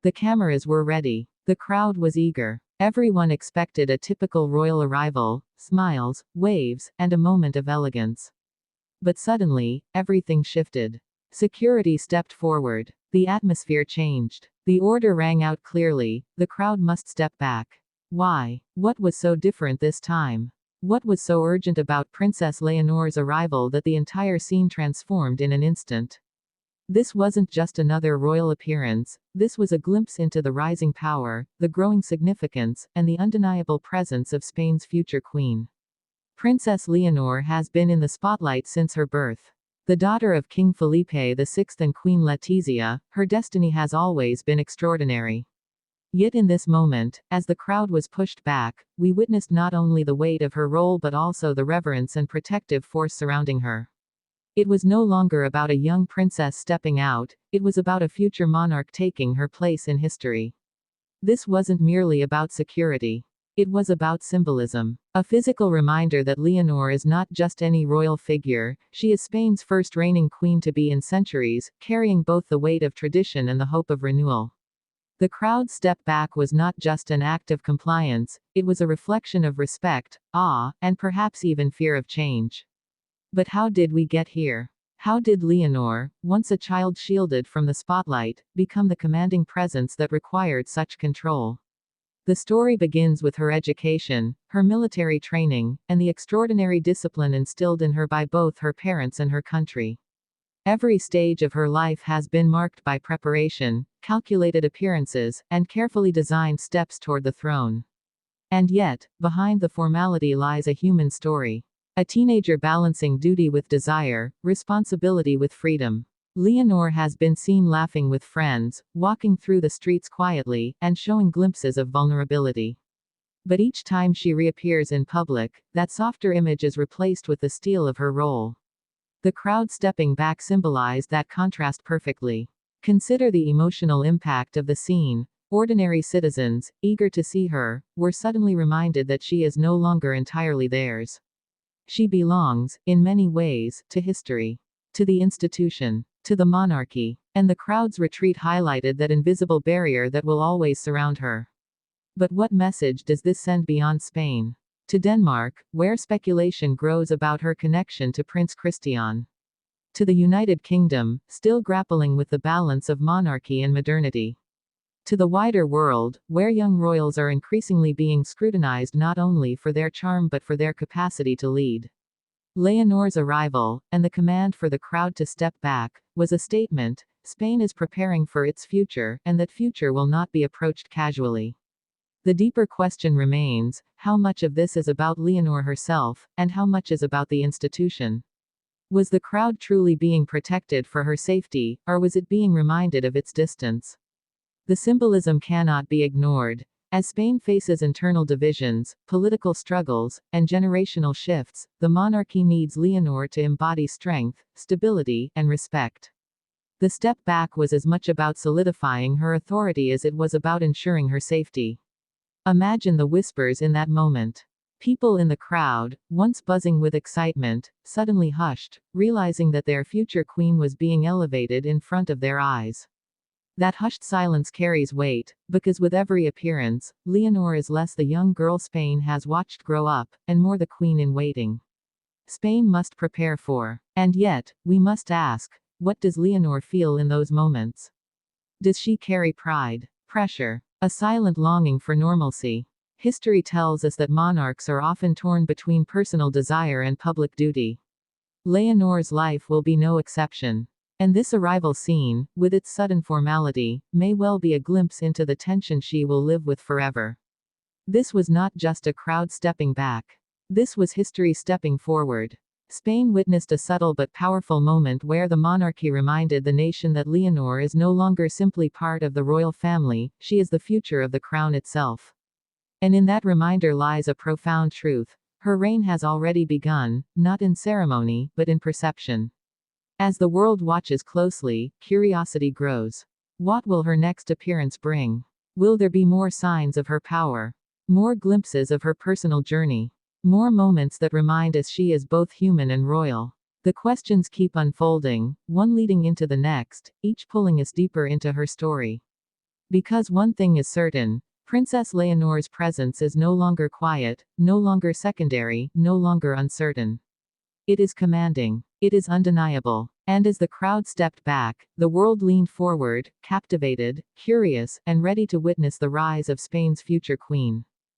The cameras were ready. The crowd was eager. Everyone expected a typical royal arrival: smiles, waves, and a moment of elegance. But suddenly, everything shifted. Security stepped forward. The atmosphere changed. The order rang out clearly: the crowd must step back. Why? What was so different this time? What was so urgent about Princess Leonor's arrival that the entire scene transformed in an instant? This wasn't just another royal appearance, this was a glimpse into the rising power, the growing significance, and the undeniable presence of Spain's future queen. Princess Leonor has been in the spotlight since her birth. The daughter of King Felipe VI and Queen Letizia, her destiny has always been extraordinary. Yet in this moment, as the crowd was pushed back, we witnessed not only the weight of her role but also the reverence and protective force surrounding her. It was no longer about a young princess stepping out, it was about a future monarch taking her place in history. This wasn't merely about security. It was about symbolism. A physical reminder that Leonor is not just any royal figure, she is Spain's first reigning queen to be in centuries, carrying both the weight of tradition and the hope of renewal. The crowd's step back was not just an act of compliance, it was a reflection of respect, awe, and perhaps even fear of change. But how did we get here? How did Leonor, once a child shielded from the spotlight, become the commanding presence that required such control? The story begins with her education, her military training, and the extraordinary discipline instilled in her by both her parents and her country. Every stage of her life has been marked by preparation, calculated appearances, and carefully designed steps toward the throne. And yet, behind the formality lies a human story. A teenager balancing duty with desire, responsibility with freedom. Leonor has been seen laughing with friends, walking through the streets quietly, and showing glimpses of vulnerability. But each time she reappears in public, that softer image is replaced with the steel of her role. The crowd stepping back symbolized that contrast perfectly. Consider the emotional impact of the scene. Ordinary citizens, eager to see her, were suddenly reminded that she is no longer entirely theirs. She belongs, in many ways, to history, to the institution, to the monarchy. And the crowd's retreat highlighted that invisible barrier that will always surround her. But what message does this send beyond Spain? To Denmark, where speculation grows about her connection to Prince Christian. To the United Kingdom, still grappling with the balance of monarchy and modernity. To the wider world, where young royals are increasingly being scrutinized not only for their charm but for their capacity to lead. Leonor's arrival, and the command for the crowd to step back, was a statement: Spain is preparing for its future, and that future will not be approached casually. The deeper question remains: how much of this is about Leonor herself, and how much is about the institution? Was the crowd truly being protected for her safety, or was it being reminded of its distance? The symbolism cannot be ignored. As Spain faces internal divisions, political struggles, and generational shifts, the monarchy needs Leonor to embody strength, stability, and respect. The step back was as much about solidifying her authority as it was about ensuring her safety. Imagine the whispers in that moment. People in the crowd, once buzzing with excitement, suddenly hushed, realizing that their future queen was being elevated in front of their eyes. That hushed silence carries weight, because with every appearance, Leonor is less the young girl Spain has watched grow up, and more the queen in waiting. Spain must prepare for. And yet, we must ask, what does Leonor feel in those moments? Does she carry pride, pressure, a silent longing for normalcy? History tells us that monarchs are often torn between personal desire and public duty. Leonor's life will be no exception. And this arrival scene, with its sudden formality, may well be a glimpse into the tension she will live with forever. This was not just a crowd stepping back. This was history stepping forward. Spain witnessed a subtle but powerful moment where the monarchy reminded the nation that Leonor is no longer simply part of the royal family, she is the future of the crown itself. And in that reminder lies a profound truth. Her reign has already begun, not in ceremony, but in perception. As the world watches closely, curiosity grows. What will her next appearance bring? Will there be more signs of her power? More glimpses of her personal journey? More moments that remind us she is both human and royal? The questions keep unfolding, one leading into the next, each pulling us deeper into her story. Because one thing is certain, Princess Leonor's presence is no longer quiet, no longer secondary, no longer uncertain. It is commanding. It is undeniable. And as the crowd stepped back, the world leaned forward, captivated, curious, and ready to witness the rise of Spain's future queen.